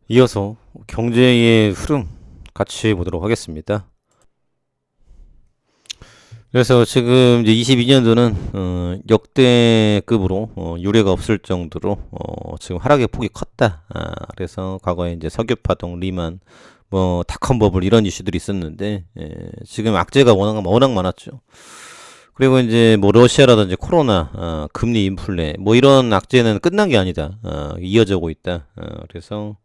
이어서 경제의 흐름 같이 보도록 하겠습니다. 그래서 지금 이제 22년도는 역대급으로 유례가 없을 정도로 지금 하락의 폭이 컸다. 그래서 과거에 이제 석유파동, 리만, 뭐 닷컴 버블 이런 이슈들이 있었는데 지금 악재가 워낙 많았죠. 그리고 이제 뭐 러시아라든지 코로나, 금리 인플레 뭐 이런 악재는 끝난 게 아니다. 이어져 오고 있다. 그래서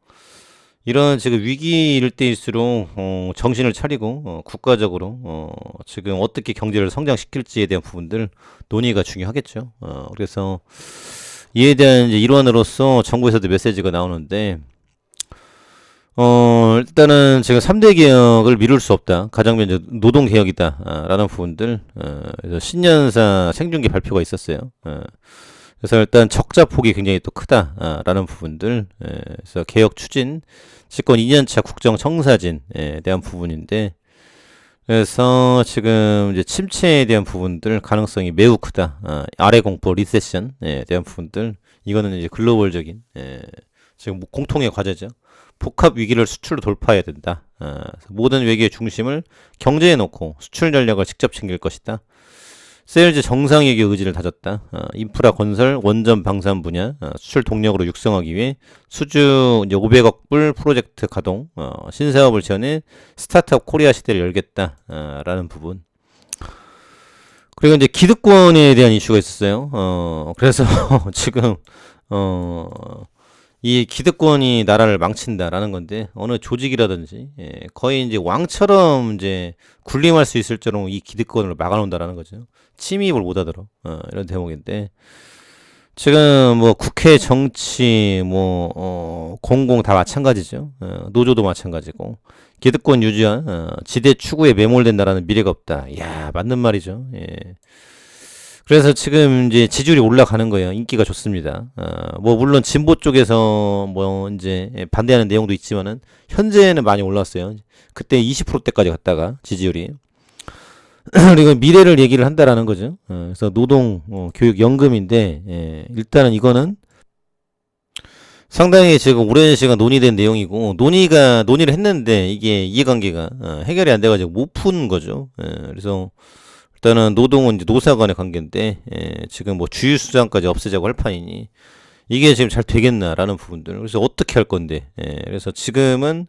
이런 지금 위기일 때일수록 정신을 차리고 국가적으로 지금 어떻게 경제를 성장시킬지에 대한 부분들 논의가 중요하겠죠. 그래서 이에 대한 이제 일환으로서 정부에서도 메시지가 나오는데 일단은 지금 3대 개혁을 미룰 수 없다. 가장 먼저 노동 개혁이다. 라는 부분들 그래서 신년사 생중계 발표가 있었어요. 그래서 일단 적자 폭이 굉장히 또 크다라는 부분들 그래서 개혁 추진 집권 2년차 국정 청사진에 대한 부분인데 그래서 지금 이제 침체에 대한 부분들 가능성이 매우 크다. 아래 공포 리세션에 대한 부분들 이거는 이제 글로벌적인 지금 공통의 과제죠. 복합 위기를 수출로 돌파해야 된다. 모든 외교의 중심을 경제에 놓고 수출 전략을 직접 챙길 것이다. 세일즈 정상회계 의지를 다졌다. 인프라 건설, 원전 방산 분야 수출 동력으로 육성하기 위해 수주 이제 500억 불 프로젝트 가동, 신사업을 지원해 스타트업 코리아 시대를 열겠다. 라는 부분. 그리고 이제 기득권에 대한 이슈가 있었어요. 그래서 지금 이 기득권이 나라를 망친다라는 건데 어느 조직이라든지 거의 이제 왕처럼 이제 군림할 수 있을 정도로 이 기득권을 막아놓는다라는 거죠. 침입을 못하도록 이런 대목인데 지금 뭐 국회 정치 뭐 공공 다 마찬가지죠. 노조도 마찬가지고 기득권 유지와 지대 추구에 매몰된다라는 미래가 없다. 이야 맞는 말이죠. 예. 그래서 지금 이제 지지율이 올라가는 거예요. 인기가 좋습니다. 뭐 물론 진보 쪽에서 뭐 이제 반대하는 내용도 있지만은 현재는 많이 올랐어요. 그때 20%대까지 갔다가 지지율이. 그리고 미래를 얘기를 한다라는 거죠. 그래서 노동, 교육, 연금인데 일단은 이거는 상당히 지금 오랜 시간 논의된 내용이고 논의를 했는데 이게 이해관계가 해결이 안 돼가지고 못 푼 거죠. 그래서 일단은 노동은 이제 노사 간의 관계인데 지금 뭐 주휴수당까지 없애자고 할 판이니 이게 지금 잘 되겠나라는 부분들 그래서 어떻게 할 건데 그래서 지금은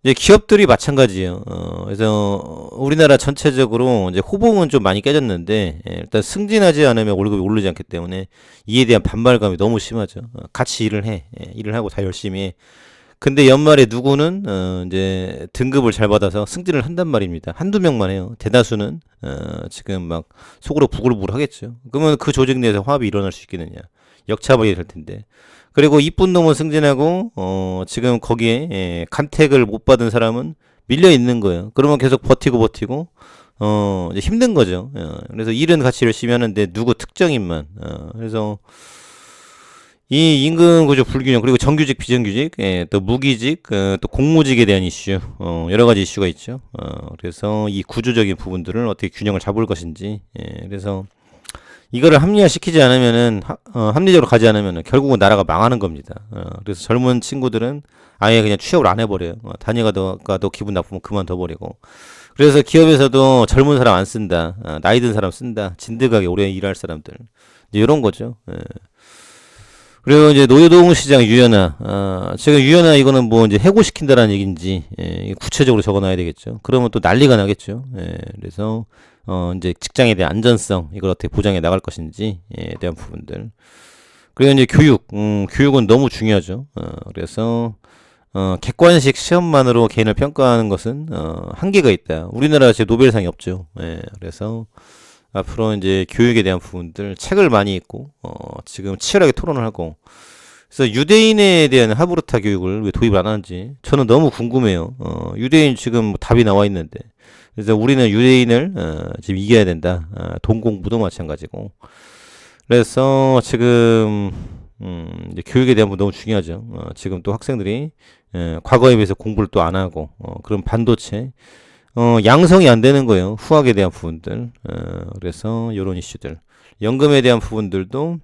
이제 기업들이 마찬가지예요. 그래서 우리나라 전체적으로 이제 호봉은 좀 많이 깨졌는데 일단 승진하지 않으면 월급이 오르지 않기 때문에 이에 대한 반발감이 너무 심하죠. 같이 일을 해 일을 하고 다 열심히 해. 근데 연말에 누구는 이제 등급을 잘 받아서 승진을 한단 말입니다. 한두 명만 해요. 대다수는 지금 막 속으로 부글부글 하겠죠. 그러면 그 조직 내에서 화합이 일어날 수 있겠느냐? 역차별이 될 텐데. 그리고 이쁜 놈은 승진하고 지금 거기에 간택을 못 받은 사람은 밀려 있는 거예요. 그러면 계속 버티고 이제 힘든 거죠. 그래서 일은 같이 열심히 하는데 누구 특정인만 그래서 이 임금 구조 불균형 그리고 정규직 비정규직 또 무기직 또 공무직에 대한 이슈 여러 가지 이슈가 있죠. 그래서 이 구조적인 부분들을 어떻게 균형을 잡을 것인지 그래서 이거를 합리화시키지 않으면은 합리적으로 가지 않으면은 결국은 나라가 망하는 겁니다. 그래서 젊은 친구들은 아예 그냥 취업을 안 해버려요. 다니가도 기분 나쁘면 그만둬 버리고. 그래서 기업에서도 젊은 사람 안 쓴다. 나이 든 사람 쓴다. 진득하게 오래 일할 사람들. 이제 이런 거죠. 그리고 이제 노동시장 유연화. 지금 유연화 이거는 뭐 이제 해고시킨다라는 얘기인지 구체적으로 적어놔야 되겠죠. 그러면 또 난리가 나겠죠. 그래서 이제 직장에 대한 안전성 이걸 어떻게 보장해 나갈 것인지에 대한 부분들. 그리고 이제 교육은 너무 중요하죠. 그래서 객관식 시험만으로 개인을 평가하는 것은 한계가 있다. 우리나라 지금 노벨상이 없죠. 그래서 앞으로 이제 교육에 대한 부분들 책을 많이 읽고 지금 치열하게 토론을 하고 그래서 유대인에 대한 하브르타 교육을 왜 도입 안 하는지 저는 너무 궁금해요. 유대인 지금 뭐 답이 나와 있는데 그래서 우리는 유대인을 지금 이겨야 된다. 돈 공부도 마찬가지고 그래서 지금 이제 교육에 대한 부분 너무 중요하죠. 지금 또 학생들이 과거에 비해서 공부를 또 안 하고 그런 반도체 양성이 안 되는 거예요. 후학에 대한 부분들. 그래서 이런 이슈들. 연금에 대한 부분들도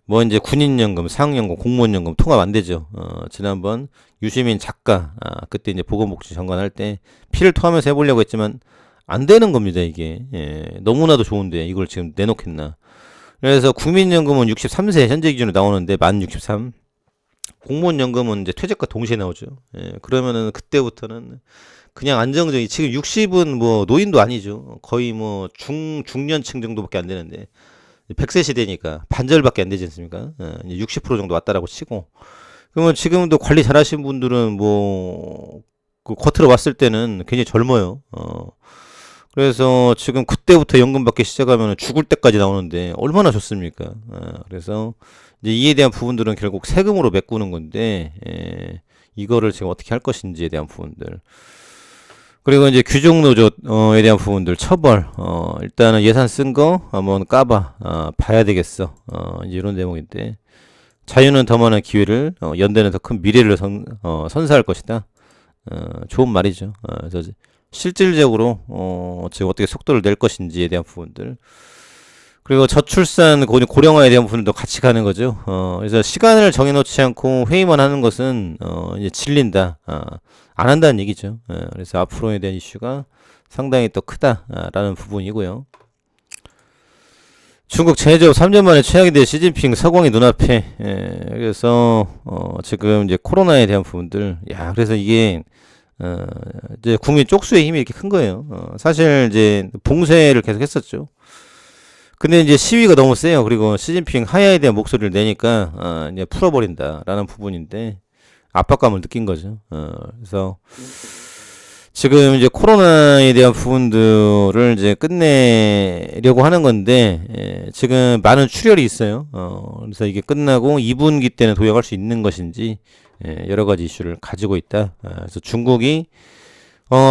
뭐 이제 군인연금, 사학연금, 공무원연금 통합 안 되죠. 지난번 유시민 작가, 그때 이제 보건복지 장관 할 때 피를 토하면서 해보려고 했지만 안 되는 겁니다, 이게. 예, 너무나도 좋은데 이걸 지금 내놓겠나. 그래서 국민연금은 63세 현재 기준으로 나오는데 만 63. 공무원연금은 이제 퇴직과 동시에 나오죠. 예, 그러면은 그때부터는 그냥 안정적인, 지금 60은 뭐 노인도 아니죠. 거의 뭐 중년층 정도밖에 안 되는데 100세 시대니까 반절밖에 안 되지 않습니까? 이제 60% 정도 왔다라고 치고. 그러면 지금도 관리 잘하신 분들은 뭐, 그 겉으로 봤을 때는 굉장히 젊어요. 그래서 지금 그때부터 연금 받기 시작하면 죽을 때까지 나오는데 얼마나 좋습니까? 그래서 이제 이에 대한 부분들은 결국 세금으로 메꾸는 건데, 이거를 지금 어떻게 할 것인지에 대한 부분들. 그리고 이제 규정노조에 대한 부분들 처벌, 일단은 예산 쓴 거 한번 봐야 되겠어. 이제 이런 대목인데, 자유는 더 많은 기회를, 연대는 더 큰 미래를 선사할 것이다. 좋은 말이죠. 그래서 실질적으로 지금 어떻게 속도를 낼 것인지에 대한 부분들. 그리고 저출산 고령화에 대한 부분도 같이 가는 거죠. 그래서 시간을 정해놓지 않고 회의만 하는 것은 이제 질린다. 안 한다는 얘기죠. 그래서 앞으로에 대한 이슈가 상당히 또 크다라는 부분이고요. 중국 제조업 3년 만에 최악이 된 시진핑 서광이 눈앞에. 그래서 지금 이제 코로나에 대한 부분들. 야, 그래서 이게 이제 국민 쪽수의 힘이 이렇게 큰 거예요. 사실 이제 봉쇄를 계속 했었죠. 근데 이제 시위가 너무 세요. 그리고 시진핑 하야에 대한 목소리를 내니까 이제 풀어버린다라는 부분인데 압박감을 느낀 거죠. 그래서 지금 이제 코로나에 대한 부분들을 이제 끝내려고 하는 건데, 지금 많은 출혈이 있어요. 그래서 이게 끝나고 2분기 때는 도약할 수 있는 것인지, 여러 가지 이슈를 가지고 있다. 그래서 중국이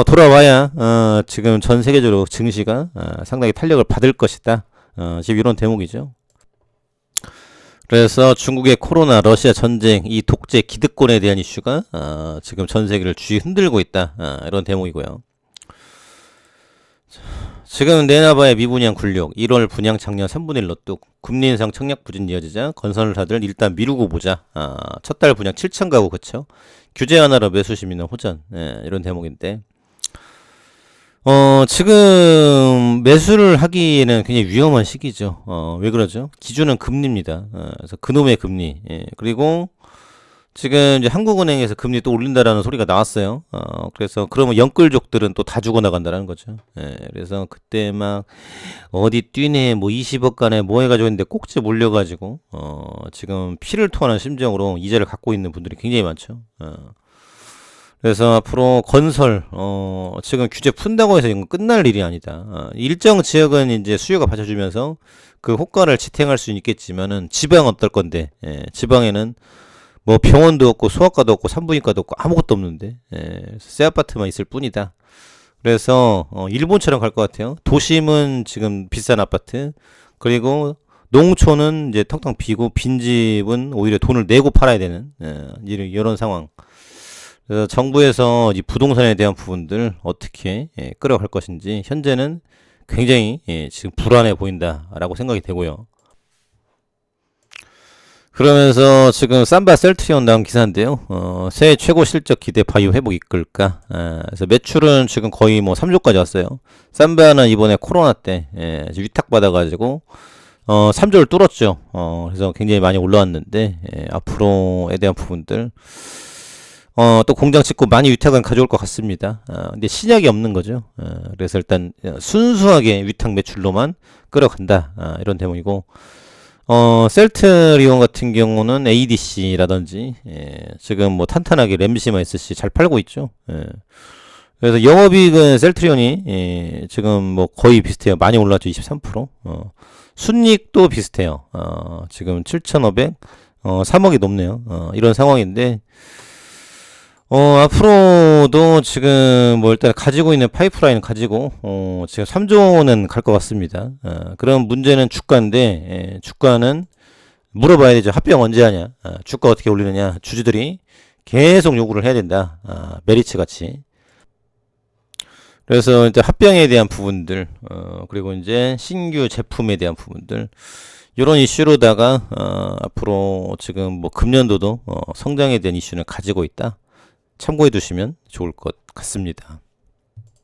돌아와야 지금 전 세계적으로 증시가 상당히 탄력을 받을 것이다. 지금 이런 대목이죠. 그래서 중국의 코로나, 러시아 전쟁, 이 독재 기득권에 대한 이슈가 지금 전 세계를 주의 흔들고 있다. 이런 대목이고요. 지금 내나바의 미분양 굴욕, 1월 분양 작년 3분의 1로 뚝, 금리 인상 청약 부진 이어지자 건설사들 일단 미루고 보자. 첫 달 분양 7천 가구 그쵸? 규제 하나로 매수 시민은 호전. 이런 대목인데. 지금 매수를 하기에는 굉장히 위험한 시기죠. 왜 그러죠? 기준은 금리입니다. 그래서 그놈의 금리. 그리고 지금 이제 한국은행에서 금리 또 올린다라는 소리가 나왔어요. 그래서 그러면 영끌족들은 또 다 죽어나간다는 거죠. 그래서 그때 막 어디 뛰네, 뭐 20억 간에 뭐 해가지고 했는데 꼭지 몰려가지고, 지금 피를 토하는 심정으로 이자를 갖고 있는 분들이 굉장히 많죠. 그래서 앞으로 건설, 지금 규제 푼다고 해서 이건 끝날 일이 아니다. 일정 지역은 이제 수요가 받쳐주면서 그 효과를 지탱할 수는 있겠지만은 지방 어떨 건데, 지방에는 뭐 병원도 없고 소아과도 없고 산부인과도 없고 아무것도 없는데, 새 아파트만 있을 뿐이다. 그래서 일본처럼 갈 것 같아요. 도심은 지금 비싼 아파트, 그리고 농촌은 이제 텅텅 비고 빈 집은 오히려 돈을 내고 팔아야 되는 이런 상황. 그래서 정부에서 이 부동산에 대한 부분들 어떻게 끌어갈 것인지 현재는 굉장히 지금 불안해 보인다라고 생각이 되고요. 그러면서 지금 삼바 셀트리온 나온 기사인데요. 새해 최고 실적 기대 바이오 회복 이끌까? 그래서 매출은 지금 거의 뭐 3조까지 왔어요. 삼바는 이번에 코로나 때 위탁 받아가지고 3조를 뚫었죠. 그래서 굉장히 많이 올라왔는데 앞으로에 대한 부분들. 또 공장 짓고 많이 위탁은 가져올 것 같습니다. 근데 신약이 없는 거죠. 그래서 일단 순수하게 위탁 매출로만 끌어간다. 이런 대목이고, 셀트리온 같은 경우는 ADC라든지, 지금 뭐 탄탄하게 램시마 SC 잘 팔고 있죠. 그래서 영업이익은 셀트리온이, 지금 뭐 거의 비슷해요. 많이 올랐죠. 23%. 순이익도 비슷해요. 지금 7,500, 3억이 넘네요. 이런 상황인데, 앞으로도 지금 뭐 일단 가지고 있는 파이프라인 가지고 지금 3조는 갈 것 같습니다. 그럼 문제는 주가인데, 주가는 물어봐야 되죠. 합병 언제 하냐, 주가 어떻게 올리느냐, 주주들이 계속 요구를 해야 된다. 메리츠 같이. 그래서 이제 합병에 대한 부분들, 그리고 이제 신규 제품에 대한 부분들, 이런 이슈로다가 앞으로 지금 뭐 금년도도 성장에 대한 이슈는 가지고 있다. 참고해 두시면 좋을 것 같습니다.